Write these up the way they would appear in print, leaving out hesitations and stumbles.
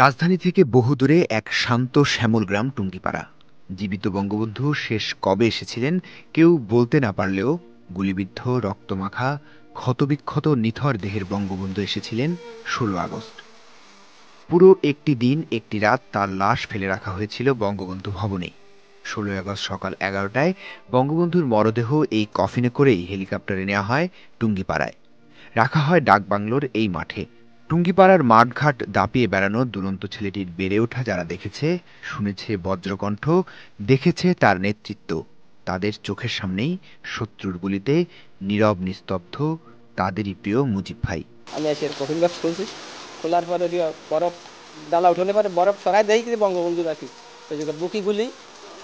রাজধানী থেকে বহুদূরে এক শান্ত শ্যামল গ্রাম টুঙ্গিপাড়া। জীবিত বঙ্গবন্ধু শেষ কবে এসেছিলেন কেউ বলতে না পারলেও গুলিবিদ্ধ রক্তমাখা ক্ষতবিক্ষত নিথর দেহের বঙ্গবন্ধু এসেছিলেন ১৬ আগস্ট। পুরো একটি দিন একটি রাত তার লাশ ফেলে রাখা হয়েছিল বঙ্গবন্ধু ভবনে। ১৬ আগস্ট সকাল ১১টায় বঙ্গবন্ধুর মরদেহ এই কফিনে করেই হেলিকপ্টারে নেওয়া হয় টুঙ্গিপাড়ায়, রাখা হয় ডাকবাংলোর এই মাঠে। টুঙ্গিপাড়ার মাঠঘাট দাপিয়ে বেড়ানো দুরন্ত ছেলেটির বেড়ে ওঠা যারা দেখেছে, শুনেছে বজ্রকণ্ঠ, দেখেছে তার নেতৃত্ব, তাদের চোখের সামনেই শত্রুর গুলিতে নীরব নিস্তব্ধ তাদেরই প্রিয় মুজিব ভাই। আমি এসে কফিন বক্স খুলছি, খোলার পরে বরফ ডালা উঠোনে পরে বরফ সরাই দেয় কিন্তু বঙ্গবন্ধু রাখি ওই জায়গায় বুকি গুলি,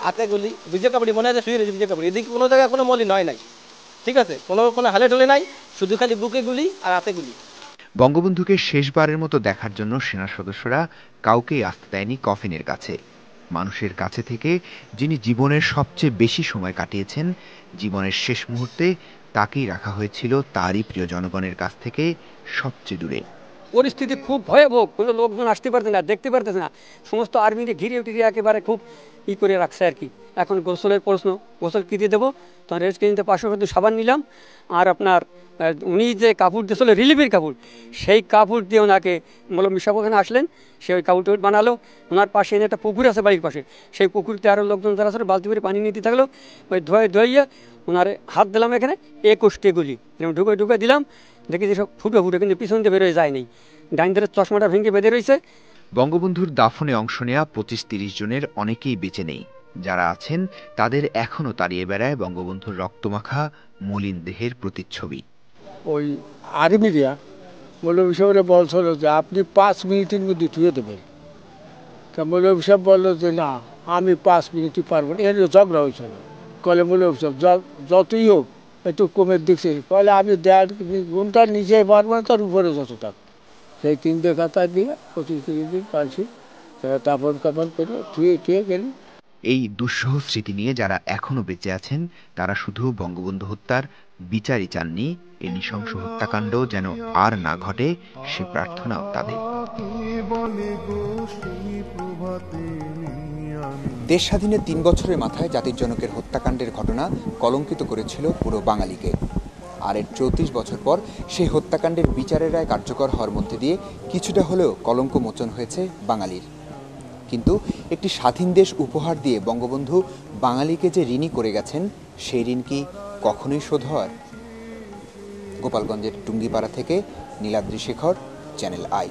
হাতে গুলি, ভিজে কাপড়ি মনে হয় শুয়ে রয়েছে ভিজে কাপড়ি। এদিকে কোনো জায়গায় কোনো মলি নয় নাই, ঠিক আছে, কোনো হালে ঢলে নাই, শুধু খালি বুকে গুলি আর হাতে গুলি। বঙ্গবন্ধুকে শেষবারের মতো দেখার জন্য সেনা সদস্যরা কাউকেই আসতে দেয়নি কফিনের কাছে। মানুষের কাছে থেকে যিনি জীবনের সবচেয়ে বেশি সময় কাটিয়েছেন, জীবনের শেষ মুহূর্তে তাকেই রাখা হয়েছিল তারই প্রিয় জনগণের কাছ থেকে সবচেয়ে দূরে। পরিস্থিতি খুব ভয়াবহ, কোনো লোকজন আসতে পারছে না, দেখতে পারতেছে না, সমস্ত আর্মিকে ঘিরে উঠিয়ে একেবারে খুব করে রাখছে আর কি। এখন গোসলের প্রশ্ন, গোসল কী দিয়ে দেবো, তখন রেস্ট কিনতে 500 কিন্তু সাবান নিলাম, আর আপনার উনি যে কাপড় দিয়েছিল রিলিফের কাপড়, সেই কাপড় দিয়ে ওনাকে মলম সাহেব ওখানে আসলেন, সে ওই কাপড় বানালো। ওনার পাশে এনে একটা পুকুর আছে বাড়ির পাশে, সেই পুকুরতে আরও লোকজন যারা আছে বালতি করে পানি নিতে থাকলো। ওই ধোয়ে ওনারে হাত দিলাম এখানে 21টি গুলি ঢুকে দিলাম, দেখি যে সব ফুটে কিন্তু পিছন দিয়ে বেরোয় যায়নি, ডাইন ধারের চশমাটা ভেঙে বেঁধে রয়েছে। বঙ্গবন্ধুর দাফনে অংশ নেয়া ২৫-৩০ জনের অনেকেই বেঁচে নেই। যারা আছেন তাদের এখনও তাড়িয়ে বেড়ায় বঙ্গবন্ধুর রক্তমাখা মলিন দেহের প্রতিচ্ছবি। ওই আর্মিরা মৌলভী সাহেবরা বলছিল যে আপনি 5 মিনিটের মধ্যে ধুয়ে দেবেন। তা মৌলভী সাহেব বললো যে না, আমি 5 মিনিটই পারবো না। এর ঝগড়া হয়েছিল। কলে মৌলভী সাহেব যতই হোক একটু কমের দিচ্ছে, কলে আমি 1.5 ঘন্টার নিচে পারবো না, তার উপরে যত থাক। সেই 3 খাতা দিয়ে 25-30 দিন পালছি, তারপর কাপড় করে ধুয়ে গেলি। এই দুঃসহ স্মৃতি নিয়ে যারা এখনো বেঁচে আছেন তারা শুধু বঙ্গবন্ধু হত্যার বিচারই চাননি, এই নৃশংস হত্যাকাণ্ড যেন আর না ঘটে সে প্রার্থনাও তাদের। দেশ স্বাধীনের 3 বছরের মাথায় জাতির জনকের হত্যাকাণ্ডের ঘটনা কলঙ্কিত করেছিল পুরো বাঙালিকে। আর এর 34 বছর পর সেই হত্যাকাণ্ডের বিচারের রায় কার্যকর হওয়ার মধ্যে দিয়ে কিছুটা হলেও কলঙ্ক মোচন হয়েছে বাঙালির। কিন্তু একটি স্বাধীন দেশ উপহার দিয়ে বঙ্গবন্ধু বাঙালিকে যে ঋণী করে গেছেন, সেই ঋণ কি কখনোই শোধ হওয়ার? গোপালগঞ্জের টুঙ্গিপাড়া থেকে নীলাদ্রি শেখর, চ্যানেল আই।